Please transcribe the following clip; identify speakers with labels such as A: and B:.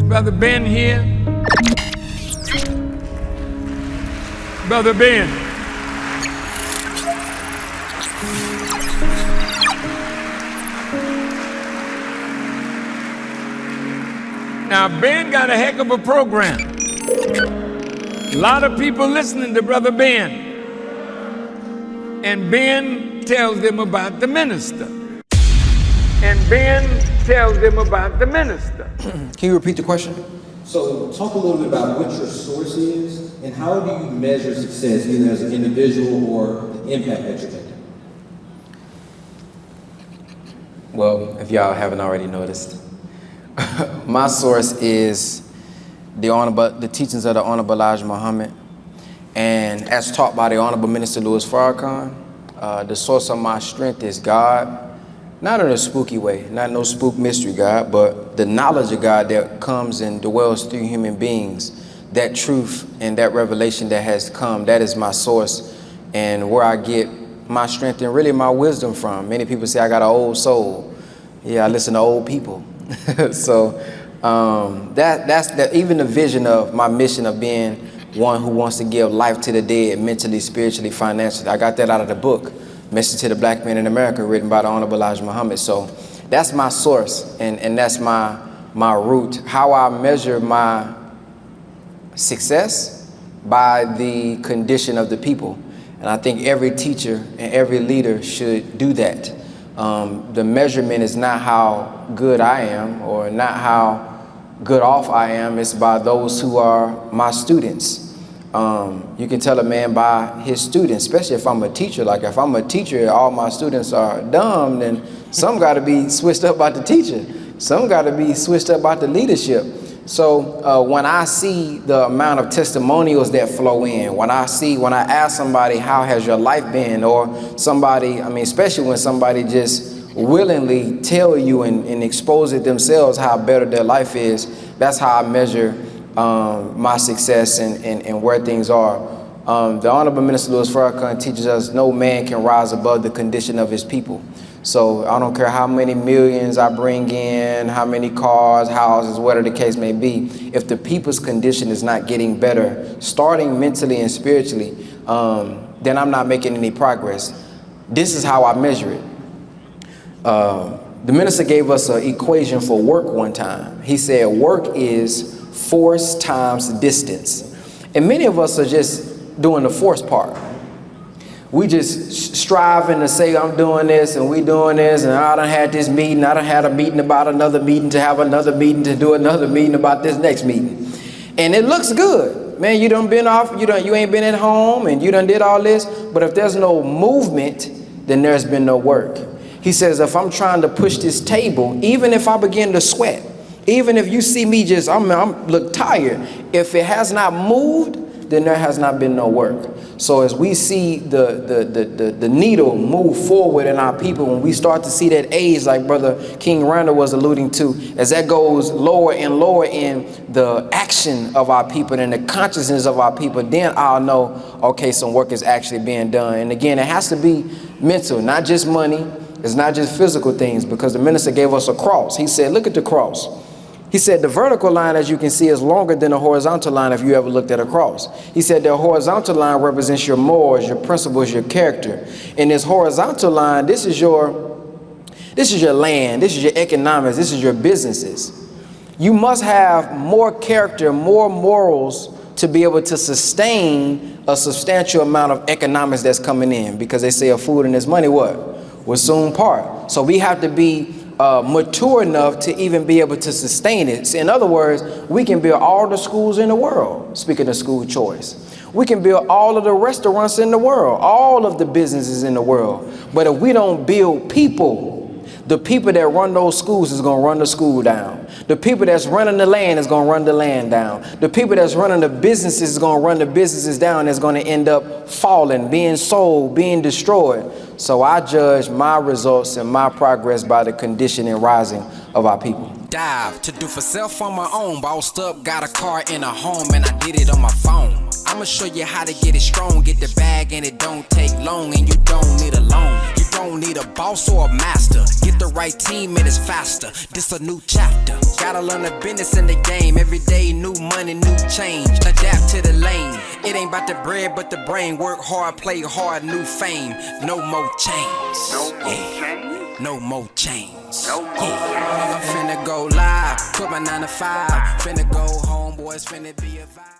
A: Brother Ben here. Brother Ben. Now, Ben got a heck of a program. A lot of people listening to Brother Ben. And Ben tells them about the minister. And Ben tells them about the minister.
B: Can you repeat the question?
C: So talk a little bit about what your source is and how do you measure success either as an individual or the impact that you're making?
B: Well, if y'all haven't already noticed, my source is the teachings of the Honorable Elijah Muhammad, and as taught by the Honorable Minister Louis Farrakhan. The source of my strength is God, not in a spooky way, not no spook mystery God, but the knowledge of God that comes and dwells through human beings. That truth and that revelation that has come, that is my source and where I get my strength and really my wisdom from. Many people say I got an old soul. Yeah, I listen to old people. So that's even the vision of my mission of being one who wants to give life to the dead, mentally, spiritually, financially. I got that out of the book, Message to the Black Man in America, written by the Honorable Elijah Muhammad. So that's my source, and that's my root. How I measure my success by the condition of the people. And I think every teacher and every leader should do that. The measurement is not how good I am or not how good off I am. It's by those who are my students. You can tell a man by his students, especially if I'm a teacher. Like if I'm a teacher, all my students are dumb, then some got to be switched up about the teacher. Some got to be switched up about the leadership. So when I see the amount of testimonials that flow in, when I ask somebody, how has your life been? Or somebody, especially when somebody just willingly tell you and expose it themselves how better their life is, that's how I measure my success and where things are. The Honorable Minister Louis Farrakhan teaches us no man can rise above the condition of his people. So I don't care how many millions I bring in, how many cars, houses, whatever the case may be. If the people's condition is not getting better, starting mentally and spiritually, then I'm not making any progress. This is how I measure it. The minister gave us an equation for work one time. He said work is force times distance. And many of us are just doing the force part. We just striving to say I'm doing this and we doing this and I done had this meeting, I done had a meeting about another meeting to have another meeting to do another meeting about this next meeting. And it looks good. Man, you done been off, you ain't been at home and you done did all this, but if there's no movement, then there's been no work. He says if I'm trying to push this table, even if I begin to sweat, even if you see me just, I'm look tired, if it has not moved, then there has not been no work. So as we see the needle move forward in our people, when we start to see that age, like Brother King Randall was alluding to, as that goes lower and lower in the action of our people and the consciousness of our people, then I'll know, okay, some work is actually being done. And again, it has to be mental, not just money. It's not just physical things, because the minister gave us a cross. He said, look at the cross. He said the vertical line, as you can see, is longer than the horizontal line if you ever looked at a cross. He said the horizontal line represents your morals, your principles, your character. In this horizontal line, this is your land, this is your economics, this is your businesses. You must have more character, more morals to be able to sustain a substantial amount of economics that's coming in, because they say a food and its money will soon part. So we have to be mature enough to even be able to sustain it. So in other words, we can build all the schools in the world, speaking of school choice. We can build all of the restaurants in the world, all of the businesses in the world. But if we don't build people, the people that run those schools is going to run the school down. The people that's running the land is going to run the land down. The people that's running the businesses is going to run the businesses down. It's going to end up falling, being sold, being destroyed. So I judge my results and my progress by the condition and rising of our people.
D: Dive to do for self on my own. Bossed up, got a car and a home, and I did it on my phone. I'ma show you how to get it strong. Get the bag and it don't take long, and you don't need a loan. You don't need a boss or a master. Get the right team and it's faster. This a new chapter. Gotta learn the business in the game. Every day, new money, new change. Adapt to the lane. It ain't about the bread, but the brain. Work hard, play hard, new fame. No more chains. No more chains. I'm finna go live. Put my 9 to 5. Finna go home, boys. Finna be a vibe.